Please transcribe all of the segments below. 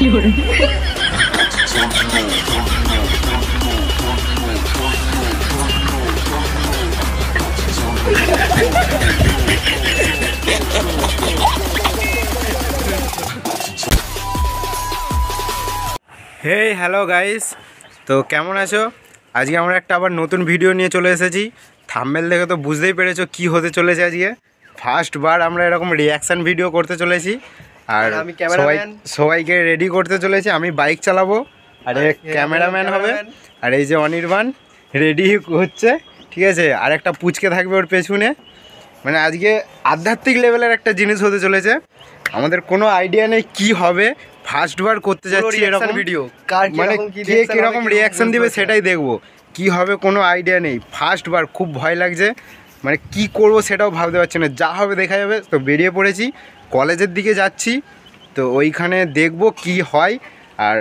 হে hello guys, তো কেমন আছো? আজকে আমরা একটা আবার নতুন ভিডিও নিয়ে চলে এসেছি। থাম্বনেল দেখে তো বুঝতেই পেরেছো কি হতে চলেছে। আজকে ফার্স্ট বার আমরা এরকম রিয়াকশান ভিডিও করতে চলেছি, আর সবাইকে রেডি করতে চলেছি। আমি বাইক চালাবো, আর ক্যামেরাম্যান হবে, আর এই যে অনির্বাণ রেডি হচ্ছে, ঠিক আছে। আর একটা পুচকে থাকবে ওর পেছনে। মানে আজকে আধ্যাত্মিক লেভেলের একটা জিনিস হতে চলেছে। আমাদের কোনো আইডিয়া নেই কি হবে, ফার্স্ট বার করতে যাচ্ছি এরকম ভিডিও। মানে কে কীরকম রিয়াকশান দিবে সেটাই দেখবো, কি হবে কোনো আইডিয়া নেই। ফার্স্ট বার খুব ভয় লাগছে, মানে কি করব সেটাও ভাবতে পারছি না। যা হবে দেখা যাবে। তো বেরিয়ে পড়েছি, কলেজের দিকে যাচ্ছি, তো ওইখানে দেখবো কি হয়। আর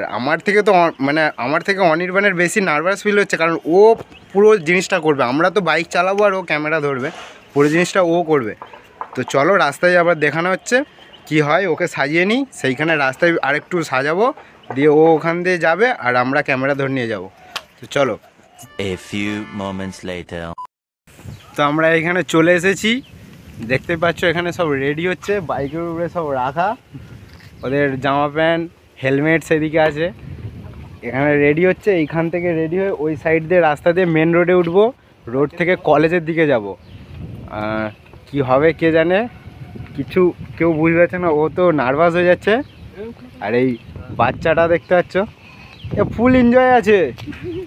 আমার থেকে অনির্বাণের বেশি নার্ভাস ফিল হচ্ছে, কারণ ও পুরো জিনিসটা করবে। আমরা তো বাইক চালাবো আর ও ক্যামেরা ধরবে, পুরো জিনিসটা ও করবে। তো চলো রাস্তায় আবার দেখানো হচ্ছে কি হয়। ওকে সাজিয়ে নিই, সেইখানে রাস্তায় আরেকটু সাজাবো, দিয়ে ও ওখান দিয়ে যাবে আর আমরা ক্যামেরা ধরে নিয়ে যাব। তো চলো। A few moments later. তো আমরা এখানে চলে এসেছি, দেখতে পাচ্ছ এখানে সব রেডি হচ্ছে, বাইকের উপরে সব রাখা, ওদের জামা প্যান্ট হেলমেট সেদিকে আছে। এখানে রেডি হচ্ছে, এইখান থেকে রেডি হয়ে ওই সাইড দিয়ে রাস্তা দিয়ে মেন রোডে উঠবো, রোড থেকে কলেজের দিকে যাব। কি হবে কে জানে, কেউ বুঝতে পারছে না। ও তো নার্ভাস হয়ে যাচ্ছে। আর এই বাচ্চাটা দেখতে পাচ্ছ, এ ফুল এনজয় আছে,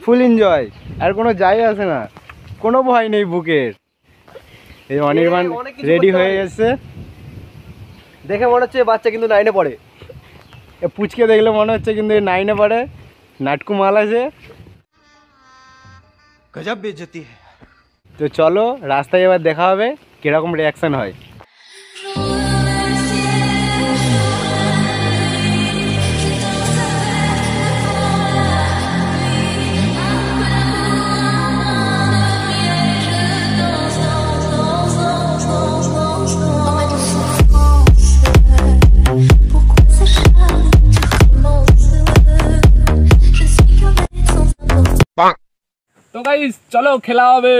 ফুল এনজয়, আর কোনো যায় আসে না, কোনো ভয় নেই বুকের। এই অনির্বাণ রেডি হয়ে গেছে, দেখে মনে হচ্ছে বাচ্চা কিন্তু 9-এ পড়ে। এ পুচকে দেখলে মনে হচ্ছে কিন্তু 9-এ পড়ে, নাটকু মাল আছে, গজব বেইজ্জতি। তো চলো রাস্তায় এবার দেখা হবে কীরকম রিয়াকশান হয়। तो गाइस चलो खेला হবে।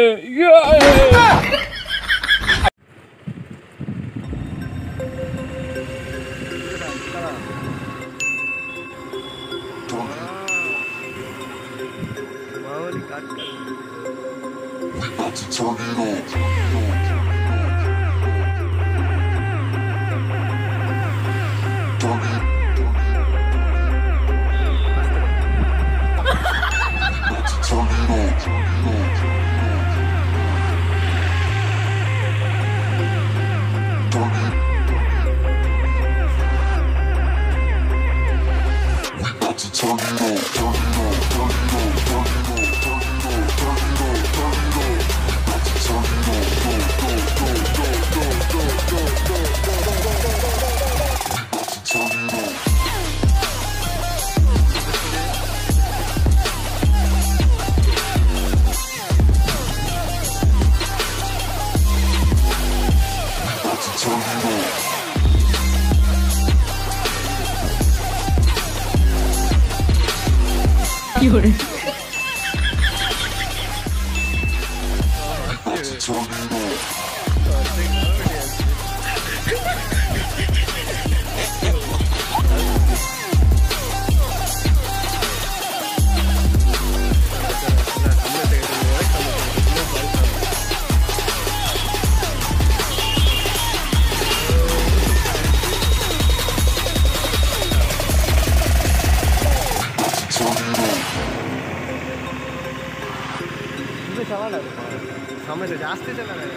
सामने से जास्ते चला गया।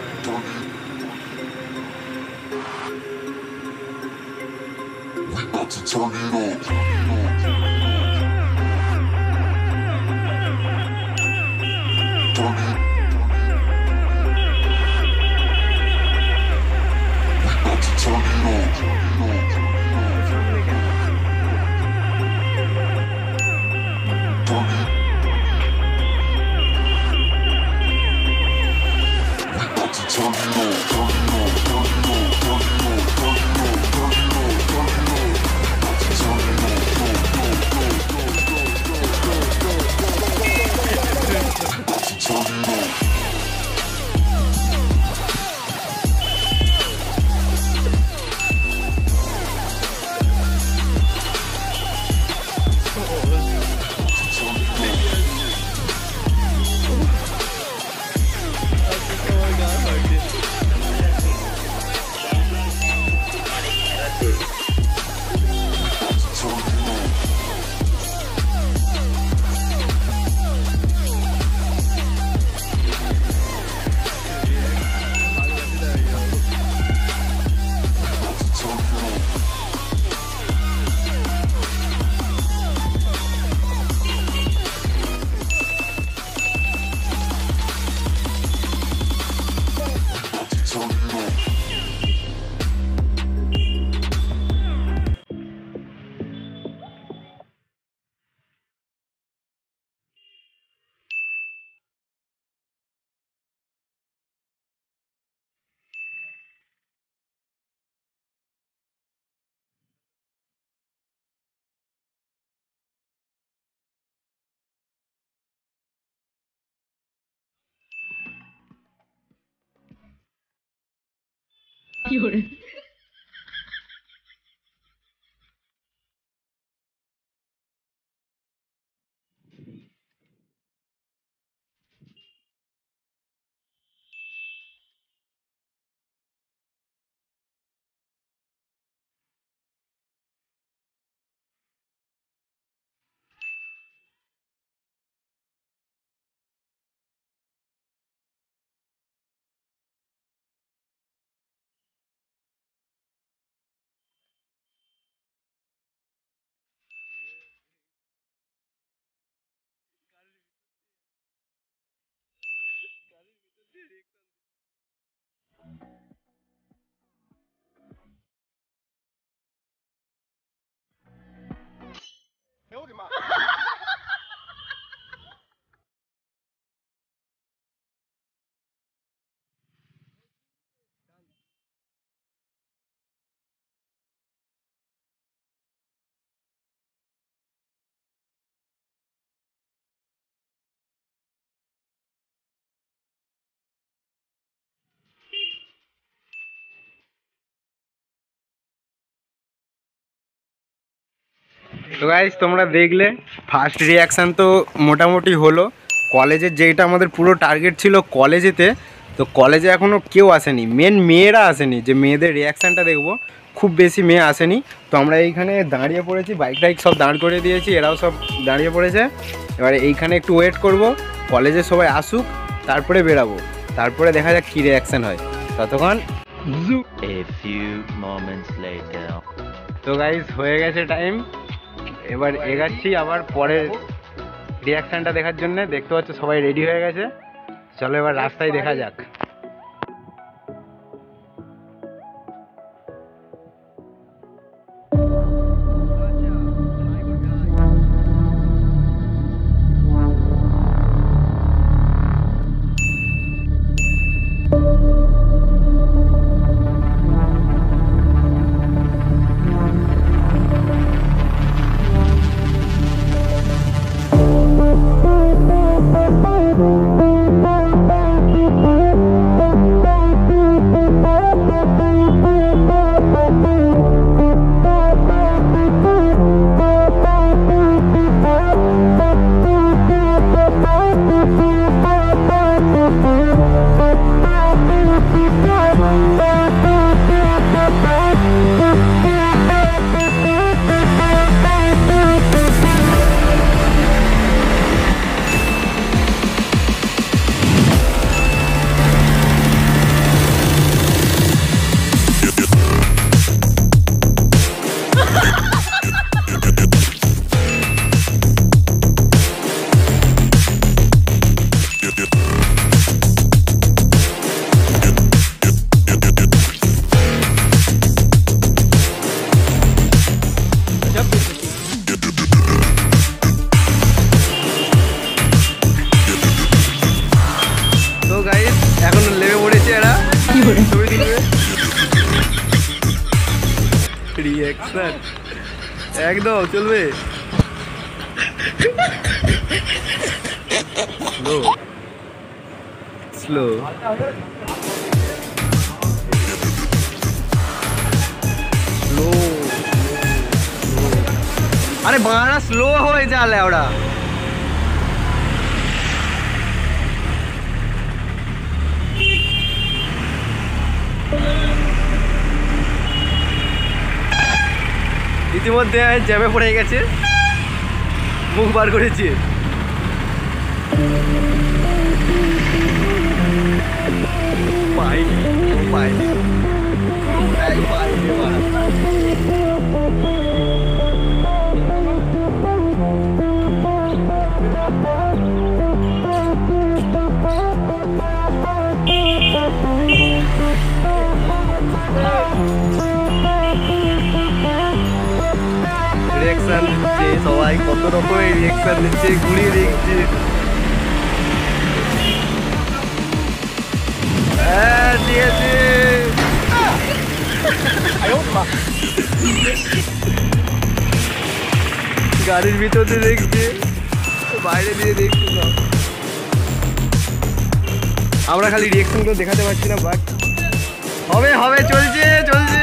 তো গাইস তোমরা দেখলে ফার্স্ট রিয়াকশান তো মোটামুটি হলো। কলেজের যেটা আমাদের পুরো টার্গেট ছিল কলেজেতে, তো কলেজে এখনও কেউ আসেনি, মেন মেয়েরা আসেনি যে মেয়েদের রিয়াকশানটা দেখবো। খুব বেশি মেয়ে আসেনি, তো আমরা এইখানে দাঁড়িয়ে পড়েছি, বাইক টাইক সব দাঁড় করে দিয়েছি, এরাও সব দাঁড়িয়ে পড়েছে। এবারে এইখানে একটু ওয়েট করব, কলেজে সবাই আসুক, তারপরে বেরাবো, তারপরে দেখা যাক কী রিয়াকশান হয়। ততক্ষণ A few moments later. তো গাইস হয়ে গেছে টাইম, এবার এগাচ্ছি আবার পরের রিয়াকশানটা দেখার জন্য। দেখতে পাচ্ছ সবাই রেডি হয়ে গেছে, চলো এবার রাস্তায় দেখা যাক। এখন লেবে পড়েছে এরা ছবি তুলবে। রিঅ্যাকশন একদম চলবে। স্লো স্লো স্লো, আরে বাড়া স্লো হয়ে যালে ওরা। ইতিমধ্যে জ্যামে পড়ে গেছে, মুখ বার করেছে। পাইনি পাইনি রিঅ্যাকশন দিচ্ছে সবাই, কত রকমের রিঅ্যাকশন দিচ্ছে, ঘুরিয়ে দেখছে। হ্যাঁ দিয়েছে, গাড়ির ভিতরে দেখছে, বাইরে দিয়ে দেখছে না। আমরা খালি রিঅ্যাকশনগুলো দেখাতে পারছি না, বাট হবে হবে, চলছে চলছে।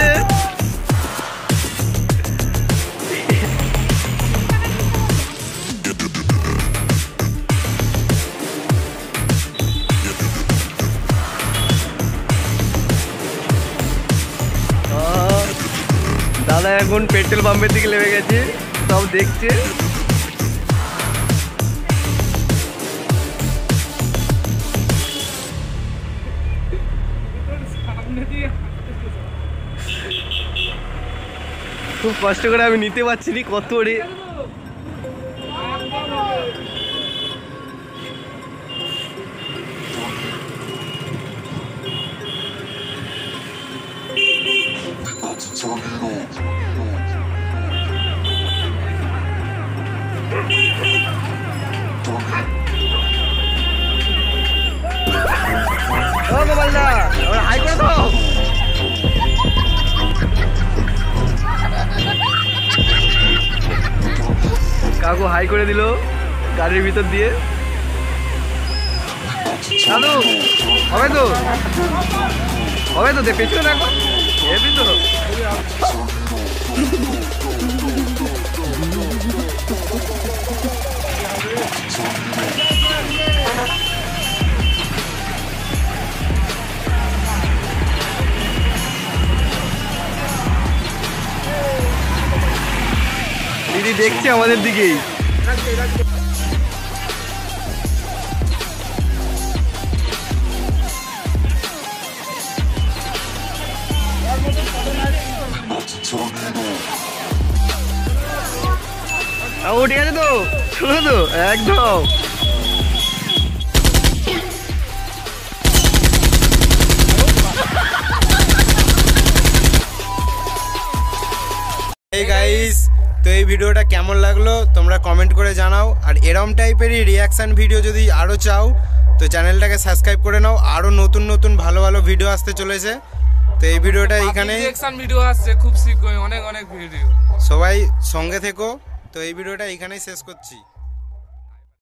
দাদা এখন পেট্রোল পাম্পের দিকে লেগে গেছে, সব দেখছে। খুব কষ্ট করে আমি নিতে পারছি না, কত রে। ও গোপালদা, ওরা হাই করে দাও। কাকু হাই করে দিল গাড়ির ভিতর দিয়ে। দাদু হবে তো, হবে তো, পেছনে রাখো, হেবি তো। দিদি দেখছে আমাদের দিকেই। ও ঠিক আছে তো, শুনো তো একদম। এই গাইস, তো এই ভিডিওটা কেমন লাগলো তোমরা কমেন্ট করে জানাও। আর এরম টাইপেরই রিয়াকশান ভিডিও যদি আরও চাও তো চ্যানেলটাকে সাবস্ক্রাইব করে নাও, আরও নতুন নতুন ভালো ভালো ভিডিও আসতে চলেছে। তো এই ভিডিওটা এইখানে রিঅ্যাকশন ভিডিও আসছে খুব শীঘ্রই, অনেক অনেক ভিডিও। সবাই সঙ্গে থেকো। তো এই ভিডিওটা এইখানেই শেষ করছি।